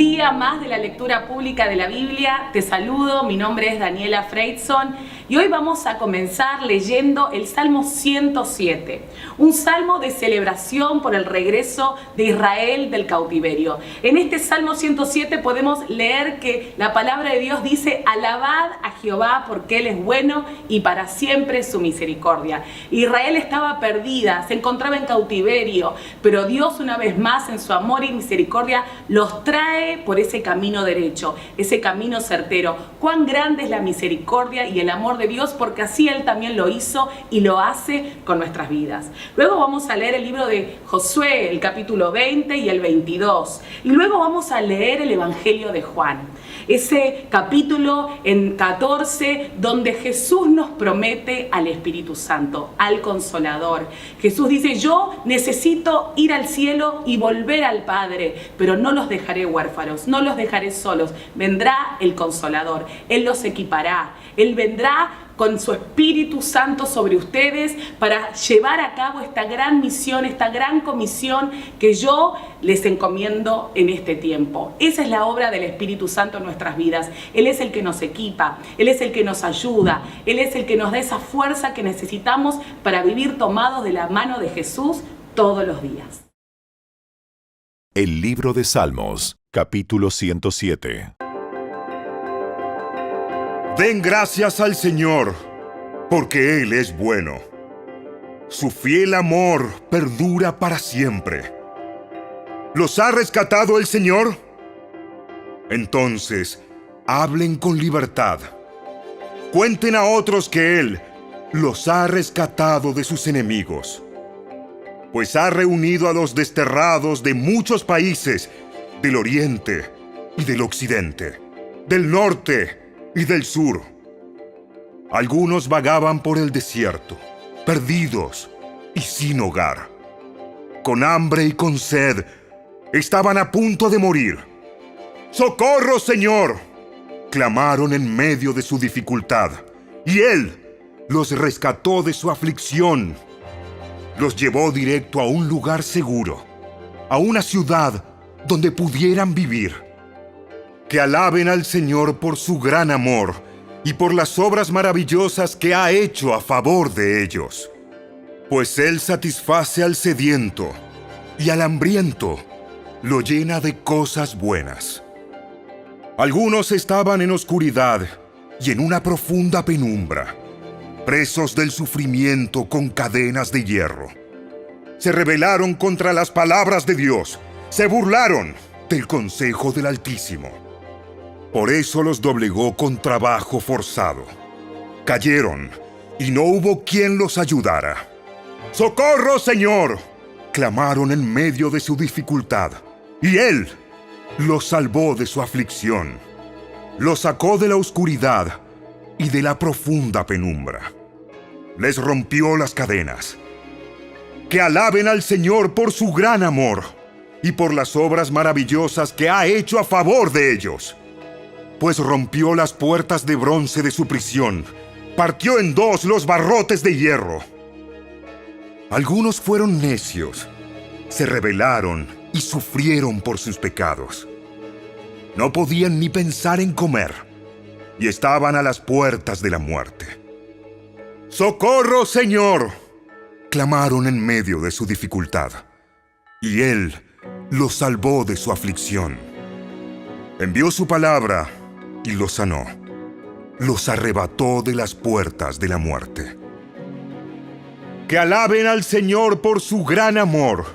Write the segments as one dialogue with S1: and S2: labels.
S1: día más de la lectura pública de la Biblia. Te saludo, mi nombre es Daniela Freidson y hoy vamos a comenzar leyendo el Salmo 107, un salmo de celebración por el regreso de Israel del cautiverio. En este Salmo 107 podemos leer que la palabra de Dios dice: alabad a Jehová porque Él es bueno y para siempre su misericordia. Israel estaba perdida, se encontraba en cautiverio, pero Dios una vez más en su amor y misericordia los trae por ese camino derecho, ese camino certero. Cuán grande es la misericordia y el amor de Dios, porque así Él también lo hizo y lo hace con nuestras vidas. Luego vamos a leer el libro de Josué, el capítulo 20 y el 22. Y luego vamos a leer el Evangelio de Juan, ese capítulo en 14 donde Jesús nos promete al Espíritu Santo, al Consolador. Jesús dice: yo necesito ir al cielo y volver al Padre, pero no los dejaré huérfanos, no los dejaré solos. Vendrá el Consolador, Él los equipará, Él vendrá con su Espíritu Santo sobre ustedes para llevar a cabo esta gran misión, esta gran comisión que yo les encomiendo en este tiempo. Esa es la obra del Espíritu Santo en nuestras vidas. Él es el que nos equipa, Él es el que nos ayuda, Él es el que nos da esa fuerza que necesitamos para vivir tomados de la mano de Jesús todos los días.
S2: El libro de Salmos, capítulo 107.
S3: Den gracias al Señor, porque Él es bueno. Su fiel amor perdura para siempre. ¿Los ha rescatado el Señor? Entonces, hablen con libertad. Cuenten a otros que Él los ha rescatado de sus enemigos. Pues ha reunido a los desterrados de muchos países, del oriente y del occidente, del norte y del sur. Algunos vagaban por el desierto, perdidos y sin hogar. Con hambre y con sed, estaban a punto de morir. ¡Socorro, Señor!, clamaron en medio de su dificultad, y Él los rescató de su aflicción. Los llevó directo a un lugar seguro, a una ciudad donde pudieran vivir. Que alaben al Señor por su gran amor y por las obras maravillosas que ha hecho a favor de ellos. Pues Él satisface al sediento y al hambriento lo llena de cosas buenas. Algunos estaban en oscuridad y en una profunda penumbra, presos del sufrimiento con cadenas de hierro. Se rebelaron contra las palabras de Dios, se burlaron del consejo del Altísimo. Por eso los doblegó con trabajo forzado. Cayeron, y no hubo quien los ayudara. ¡Socorro, Señor!, clamaron en medio de su dificultad, y Él los salvó de su aflicción. Los sacó de la oscuridad y de la profunda penumbra. Les rompió las cadenas. Que alaben al Señor por su gran amor y por las obras maravillosas que ha hecho a favor de ellos. Pues rompió las puertas de bronce de su prisión, partió en dos los barrotes de hierro. Algunos fueron necios, se rebelaron y sufrieron por sus pecados. No podían ni pensar en comer, y estaban a las puertas de la muerte. ¡Socorro, Señor!, clamaron en medio de su dificultad, y Él los salvó de su aflicción. Envió su palabra y los sanó. Los arrebató de las puertas de la muerte. Que alaben al Señor por su gran amor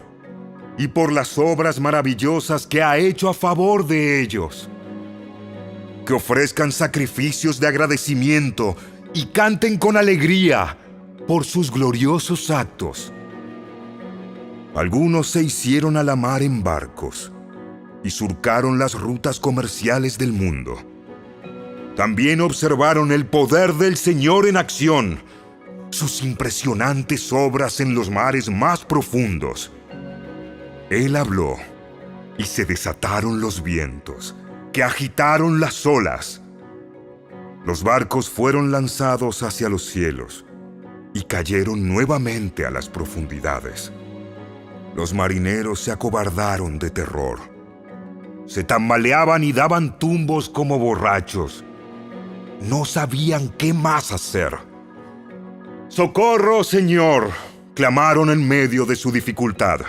S3: y por las obras maravillosas que ha hecho a favor de ellos. Que ofrezcan sacrificios de agradecimiento y canten con alegría por sus gloriosos actos. Algunos se hicieron a la mar en barcos y surcaron las rutas comerciales del mundo. También observaron el poder del Señor en acción, sus impresionantes obras en los mares más profundos. Él habló y se desataron los vientos, que agitaron las olas. Los barcos fueron lanzados hacia los cielos y cayeron nuevamente a las profundidades. Los marineros se acobardaron de terror. Se tambaleaban y daban tumbos como borrachos. No sabían qué más hacer. «¡Socorro, Señor!», clamaron en medio de su dificultad,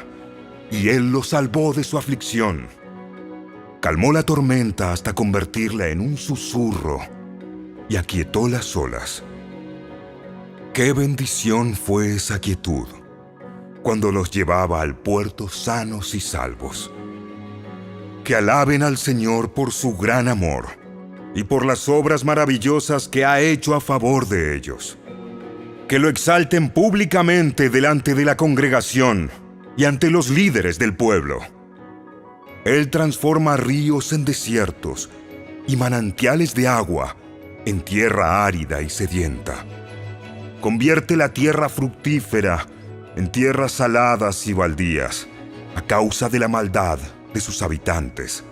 S3: y Él los salvó de su aflicción. Calmó la tormenta hasta convertirla en un susurro y aquietó las olas. ¡Qué bendición fue esa quietud cuando los llevaba al puerto sanos y salvos! Que alaben al Señor por su gran amor y por las obras maravillosas que ha hecho a favor de ellos. Que lo exalten públicamente delante de la congregación y ante los líderes del pueblo. Él transforma ríos en desiertos y manantiales de agua en tierra árida y sedienta. Convierte la tierra fructífera en tierras saladas y baldías a causa de la maldad de sus habitantes.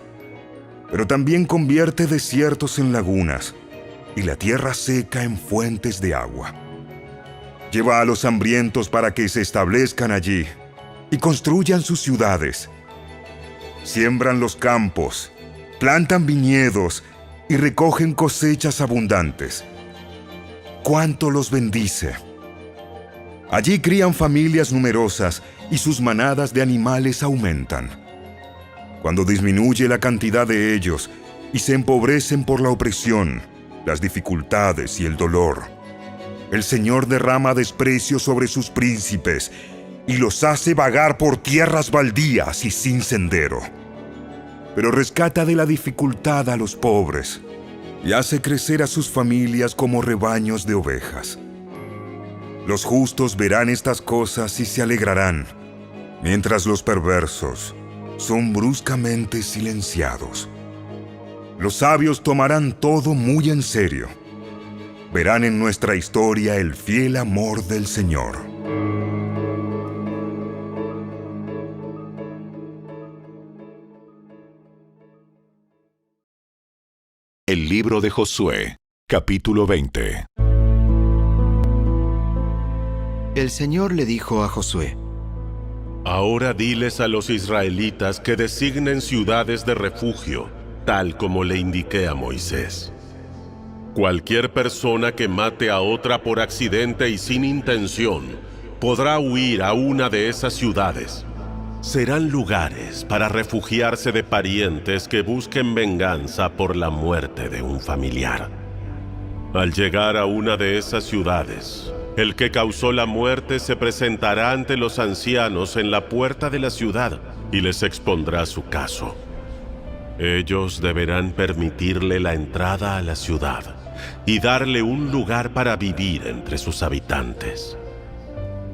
S3: Pero también convierte desiertos en lagunas y la tierra seca en fuentes de agua. Lleva a los hambrientos para que se establezcan allí y construyan sus ciudades. Siembran los campos, plantan viñedos y recogen cosechas abundantes. ¡Cuánto los bendice! Allí crían familias numerosas y sus manadas de animales aumentan. Cuando disminuye la cantidad de ellos y se empobrecen por la opresión, las dificultades y el dolor, el Señor derrama desprecio sobre sus príncipes y los hace vagar por tierras baldías y sin sendero. Pero rescata de la dificultad a los pobres y hace crecer a sus familias como rebaños de ovejas. Los justos verán estas cosas y se alegrarán, mientras los perversos son bruscamente silenciados. Los sabios tomarán todo muy en serio. Verán en nuestra historia el fiel amor del Señor.
S2: El libro de Josué, capítulo 20.
S4: El Señor le dijo a Josué:
S5: Ahora diles a los israelitas que designen ciudades de refugio, tal como le indiqué a Moisés. Cualquier persona que mate a otra por accidente y sin intención podrá huir a una de esas ciudades. Serán lugares para refugiarse de parientes que busquen venganza por la muerte de un familiar. Al llegar a una de esas ciudades, el que causó la muerte se presentará ante los ancianos en la puerta de la ciudad y les expondrá su caso. Ellos deberán permitirle la entrada a la ciudad y darle un lugar para vivir entre sus habitantes.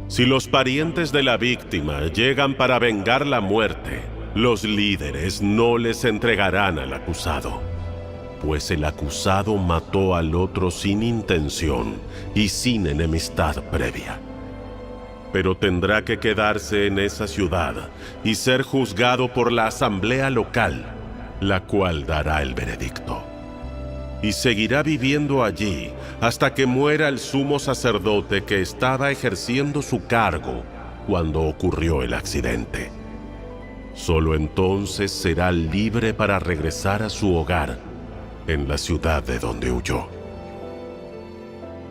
S5: Si los parientes de la víctima llegan para vengar la muerte, los líderes no les entregarán al acusado, pues el acusado mató al otro sin intención y sin enemistad previa. Pero tendrá que quedarse en esa ciudad y ser juzgado por la asamblea local, la cual dará el veredicto. Y seguirá viviendo allí hasta que muera el sumo sacerdote que estaba ejerciendo su cargo cuando ocurrió el accidente. Solo entonces será libre para regresar a su hogar en la ciudad de donde huyó.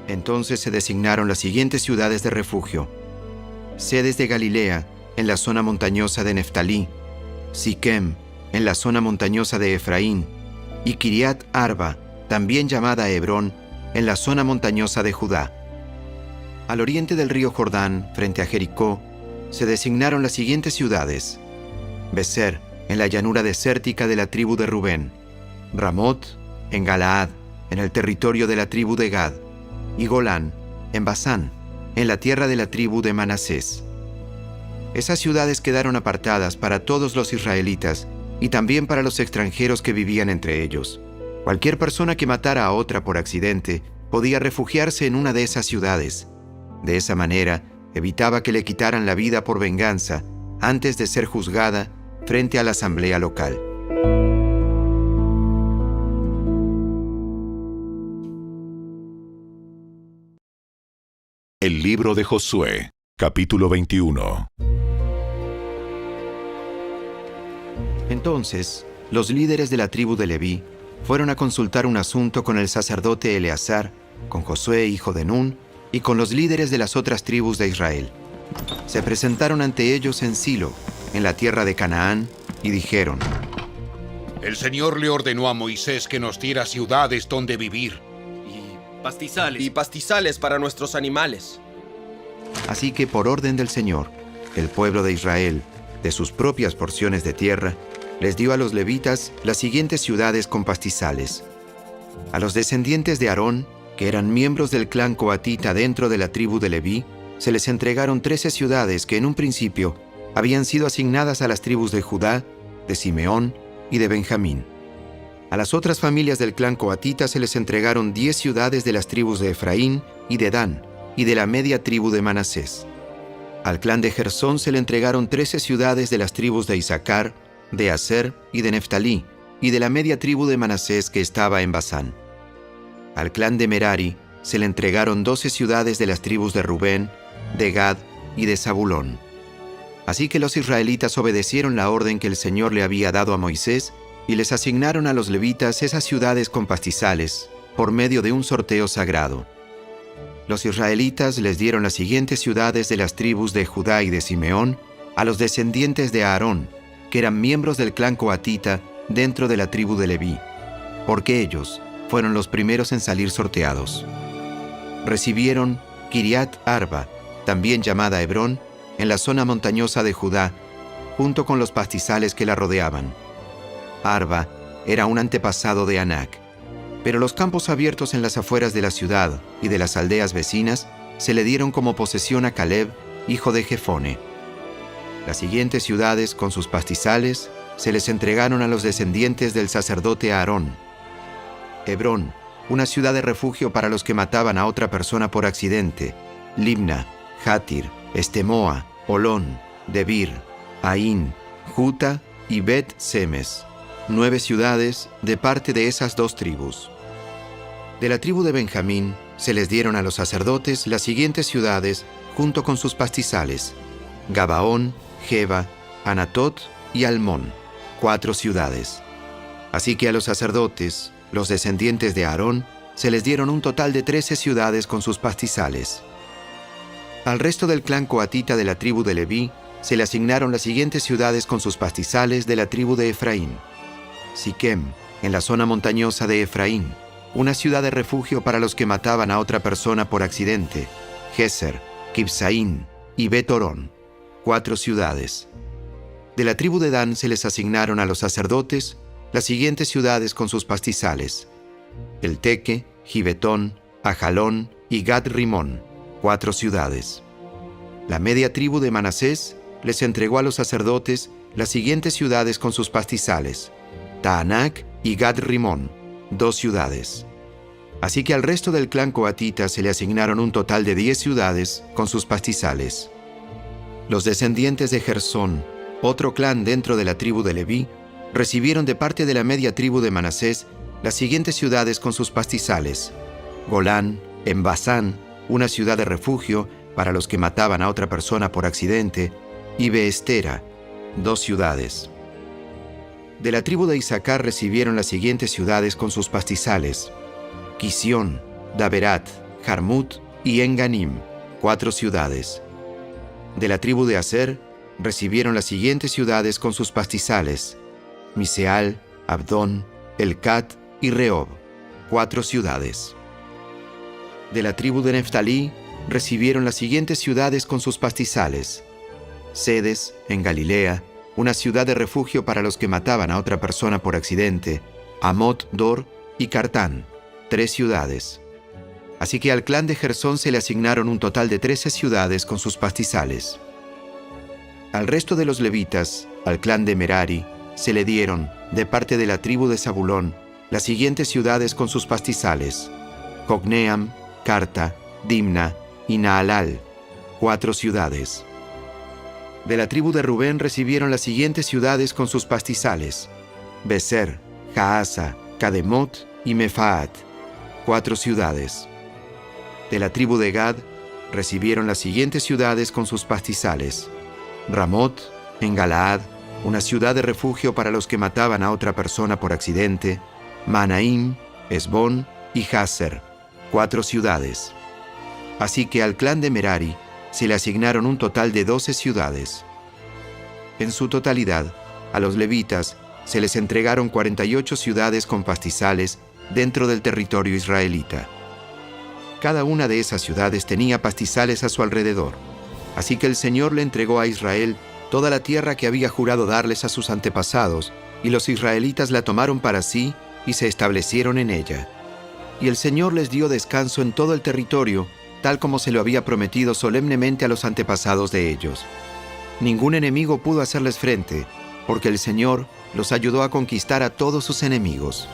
S4: Entonces se designaron las siguientes ciudades de refugio: Cedes de Galilea, en la zona montañosa de Neftalí; Siquem, en la zona montañosa de Efraín; y Kiriat Arba, también llamada Hebrón, en la zona montañosa de Judá. Al oriente del río Jordán, frente a Jericó, se designaron las siguientes ciudades: Beser, en la llanura desértica de la tribu de Rubén; Ramot, en Galaad, en el territorio de la tribu de Gad; y Golán, en Basán, en la tierra de la tribu de Manasés. Esas ciudades quedaron apartadas para todos los israelitas y también para los extranjeros que vivían entre ellos. Cualquier persona que matara a otra por accidente podía refugiarse en una de esas ciudades. De esa manera, evitaba que le quitaran la vida por venganza antes de ser juzgada frente a la asamblea local.
S2: El libro de Josué, capítulo 21.
S4: Entonces, los líderes de la tribu de Leví fueron a consultar un asunto con el sacerdote Eleazar, con Josué hijo de Nun, y con los líderes de las otras tribus de Israel. Se presentaron ante ellos en Silo, en la tierra de Canaán, y dijeron:
S6: El Señor le ordenó a Moisés que nos diera ciudades donde vivir.
S7: Y pastizales para nuestros animales.
S4: Así que por orden del Señor, el pueblo de Israel, de sus propias porciones de tierra, les dio a los levitas las siguientes ciudades con pastizales. A los descendientes de Aarón, que eran miembros del clan coatita dentro de la tribu de Leví, se les entregaron 13 ciudades que en un principio habían sido asignadas a las tribus de Judá, de Simeón y de Benjamín. A las otras familias del clan coatita se les entregaron 10 ciudades de las tribus de Efraín y de Dan, y de la media tribu de Manasés. Al clan de Gersón se le entregaron 13 ciudades de las tribus de Isaacar, de Aser y de Neftalí, y de la media tribu de Manasés que estaba en Basán. Al clan de Merari se le entregaron 12 ciudades de las tribus de Rubén, de Gad y de Zabulón. Así que los israelitas obedecieron la orden que el Señor le había dado a Moisés y les asignaron a los levitas esas ciudades con pastizales por medio de un sorteo sagrado. Los israelitas les dieron las siguientes ciudades de las tribus de Judá y de Simeón a los descendientes de Aarón, que eran miembros del clan coatita dentro de la tribu de Leví, porque ellos fueron los primeros en salir sorteados. Recibieron Kiriat Arba, también llamada Hebrón, en la zona montañosa de Judá, junto con los pastizales que la rodeaban. Arba era un antepasado de Anac, pero los campos abiertos en las afueras de la ciudad y de las aldeas vecinas se le dieron como posesión a Caleb, hijo de Jefone. Las siguientes ciudades con sus pastizales se les entregaron a los descendientes del sacerdote Aarón. Hebrón, una ciudad de refugio para los que mataban a otra persona por accidente. Libna, Jatir, Estemoa, Olón, Debir, Aín, Juta y Bet-Semes. 9 ciudades de parte de esas 2 tribus. De la tribu de Benjamín se les dieron a los sacerdotes las siguientes ciudades junto con sus pastizales: Gabaón, Geba, Anatot y Almón, 4 ciudades. Así que a los sacerdotes, los descendientes de Aarón, se les dieron un total de 13 ciudades con sus pastizales. Al resto del clan coatita de la tribu de Leví se le asignaron las siguientes ciudades con sus pastizales de la tribu de Efraín: Siquem, en la zona montañosa de Efraín, una ciudad de refugio para los que mataban a otra persona por accidente. Geser, Kibsaín y Bet-Orón, 4 ciudades. De la tribu de Dan se les asignaron a los sacerdotes las siguientes ciudades con sus pastizales: El Teque, Gibetón, Ajalón y Gad-Rimón, 4 ciudades. La media tribu de Manasés les entregó a los sacerdotes las siguientes ciudades con sus pastizales: Taanac y Gad-Rimón, 2 ciudades. Así que al resto del clan coatita se le asignaron un total de 10 ciudades con sus pastizales. Los descendientes de Gersón, otro clan dentro de la tribu de Leví, recibieron de parte de la media tribu de Manasés las siguientes ciudades con sus pastizales: Golán, en Basán, una ciudad de refugio para los que mataban a otra persona por accidente, y Beestera, 2 ciudades. De la tribu de Isaacar recibieron las siguientes ciudades con sus pastizales: Quisión, Daberat, Jarmut y Enganim, 4 ciudades. De la tribu de Aser recibieron las siguientes ciudades con sus pastizales: Miseal, Abdón, Elcat y Rehob, 4 ciudades. De la tribu de Neftalí recibieron las siguientes ciudades con sus pastizales: Sedes, en Galilea, una ciudad de refugio para los que mataban a otra persona por accidente, Amot Dor y Cartán, 3 ciudades. Así que al clan de Gersón se le asignaron un total de 13 ciudades con sus pastizales. Al resto de los levitas, al clan de Merari, se le dieron, de parte de la tribu de Zabulón, las siguientes ciudades con sus pastizales: Jocneam, Carta, Dimna y Naalal, 4 ciudades. De la tribu de Rubén recibieron las siguientes ciudades con sus pastizales: Beser, Jaasa, Cademot y Mefaat, 4 ciudades. De la tribu de Gad recibieron las siguientes ciudades con sus pastizales: Ramot, en Galaad, una ciudad de refugio para los que mataban a otra persona por accidente, Mahanaim, Esbón y Jazer, 4 ciudades. Así que al clan de Merari se le asignaron un total de 12 ciudades. En su totalidad, a los levitas se les entregaron 48 ciudades con pastizales dentro del territorio israelita. Cada una de esas ciudades tenía pastizales a su alrededor, así que el Señor le entregó a Israel toda la tierra que había jurado darles a sus antepasados, y los israelitas la tomaron para sí y se establecieron en ella. Y el Señor les dio descanso en todo el territorio, tal como se lo había prometido solemnemente a los antepasados de ellos. Ningún enemigo pudo hacerles frente, porque el Señor los ayudó a conquistar a todos sus enemigos.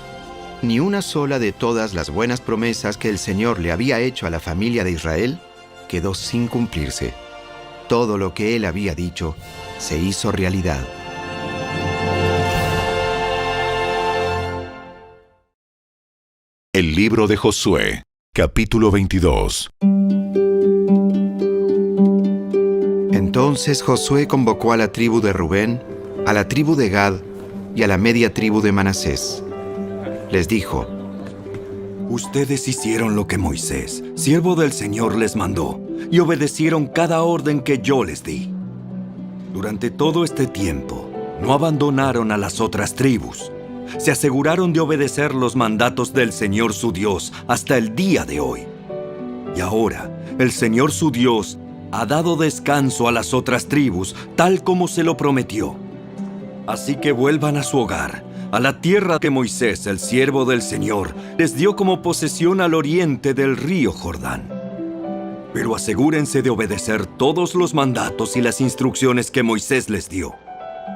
S4: Ni una sola de todas las buenas promesas que el Señor le había hecho a la familia de Israel quedó sin cumplirse. Todo lo que Él había dicho se hizo realidad.
S2: El libro de Josué, capítulo 22.
S4: Entonces Josué convocó a la tribu de Rubén, a la tribu de Gad y a la media tribu de Manasés. Les dijo:
S8: Ustedes hicieron lo que Moisés, siervo del Señor, les mandó, y obedecieron cada orden que yo les di. Durante todo este tiempo, no abandonaron a las otras tribus. Se aseguraron de obedecer los mandatos del Señor su Dios hasta el día de hoy. Y ahora, el Señor su Dios ha dado descanso a las otras tribus, tal como se lo prometió. Así que vuelvan a su hogar, a la tierra que Moisés, el siervo del Señor, les dio como posesión al oriente del río Jordán. Pero asegúrense de obedecer todos los mandatos y las instrucciones que Moisés les dio.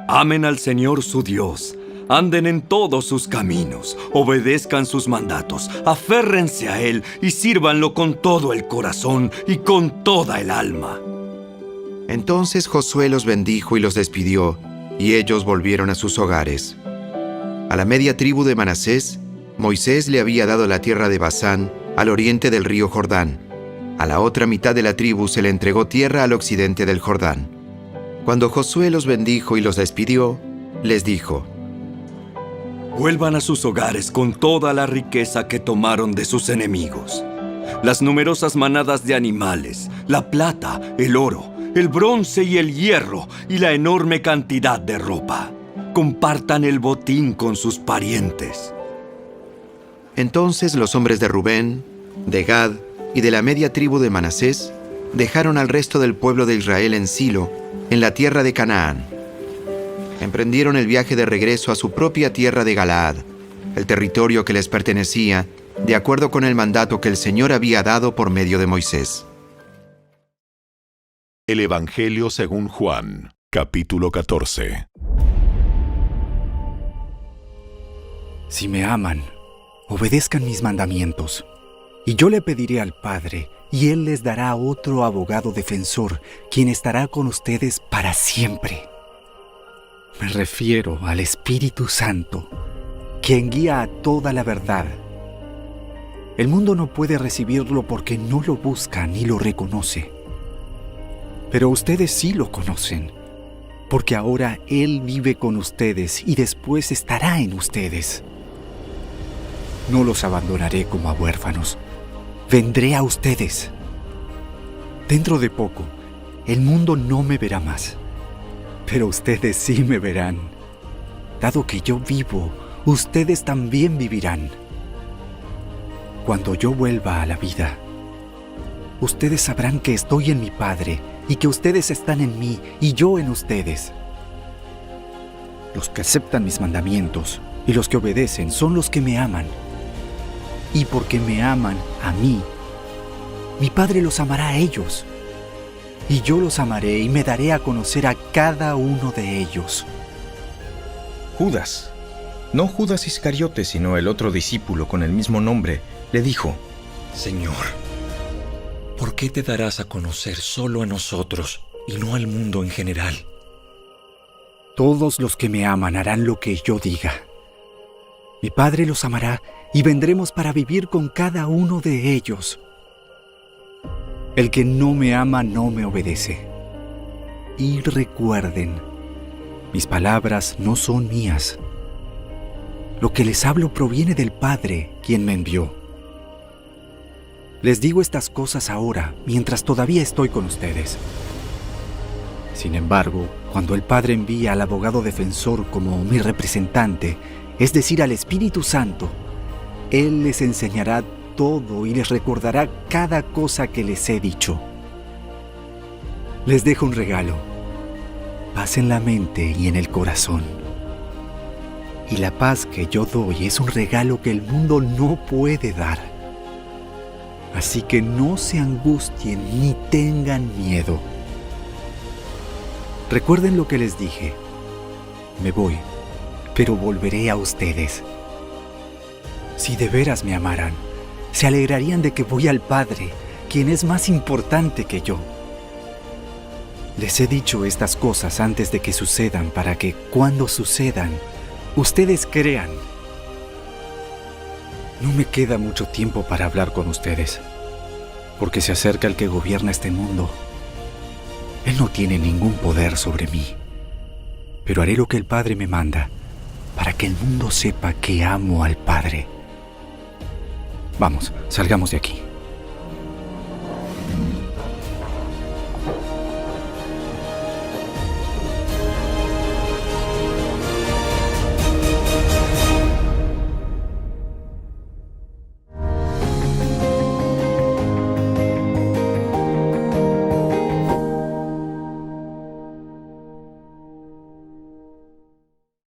S8: Amen al Señor su Dios, anden en todos sus caminos, obedezcan sus mandatos, aférrense a Él y sírvanlo con todo el corazón y con toda el alma.
S4: Entonces Josué los bendijo y los despidió, y ellos volvieron a sus hogares. A la media tribu de Manasés, Moisés le había dado la tierra de Basán, al oriente del río Jordán. A la otra mitad de la tribu se le entregó tierra al occidente del Jordán. Cuando Josué los bendijo y los despidió, les dijo:
S8: Vuelvan a sus hogares con toda la riqueza que tomaron de sus enemigos. Las numerosas manadas de animales, la plata, el oro, el bronce y el hierro, y la enorme cantidad de ropa. Compartan el botín con sus parientes.
S4: Entonces los hombres de Rubén, de Gad y de la media tribu de Manasés dejaron al resto del pueblo de Israel en Silo, en la tierra de Canaán. Emprendieron el viaje de regreso a su propia tierra de Galaad, el territorio que les pertenecía, de acuerdo con el mandato que el Señor había dado por medio de Moisés.
S2: El Evangelio según Juan, capítulo 14.
S9: Si me aman, obedezcan mis mandamientos, y yo le pediré al Padre, y Él les dará otro abogado defensor, quien estará con ustedes para siempre. Me refiero al Espíritu Santo, quien guía a toda la verdad. El mundo no puede recibirlo porque no lo busca ni lo reconoce. Pero ustedes sí lo conocen, porque ahora Él vive con ustedes y después estará en ustedes. No los abandonaré como a huérfanos. Vendré a ustedes. Dentro de poco, el mundo no me verá más, pero ustedes sí me verán. Dado que yo vivo, ustedes también vivirán. Cuando yo vuelva a la vida, ustedes sabrán que estoy en mi Padre y que ustedes están en mí y yo en ustedes. Los que aceptan mis mandamientos y los que obedecen son los que me aman. Y porque me aman a mí, mi Padre los amará a ellos. Y yo los amaré y me daré a conocer a cada uno de ellos.
S10: Judas, no Judas Iscariote, sino el otro discípulo con el mismo nombre, le dijo:
S11: Señor, ¿por qué te darás a conocer solo a nosotros y no al mundo en general?
S9: Todos los que me aman harán lo que yo diga. Mi Padre los amará y vendremos para vivir con cada uno de ellos. El que no me ama no me obedece. Y recuerden, Mis palabras no son mías. Lo que les hablo proviene del Padre, quien me envió. Les digo estas cosas ahora, mientras todavía estoy con ustedes. Sin embargo, cuando el Padre envía al abogado defensor como mi representante, es decir, al Espíritu Santo, Él les enseñará todo y les recordará cada cosa que les he dicho. Les dejo un regalo, paz en la mente y en el corazón. Y la paz que yo doy es un regalo que el mundo no puede dar. Así que no se angustien ni tengan miedo. Recuerden lo que les dije. Me voy, pero volveré a ustedes. Si de veras me amaran, se alegrarían de que voy al Padre, quien es más importante que yo. Les he dicho estas cosas antes de que sucedan para que, cuando sucedan, ustedes crean. No me queda mucho tiempo para hablar con ustedes, porque se acerca el que gobierna este mundo. Él no tiene ningún poder sobre mí, pero haré lo que el Padre me manda, para que el mundo sepa que amo al Padre. Vamos, salgamos de aquí.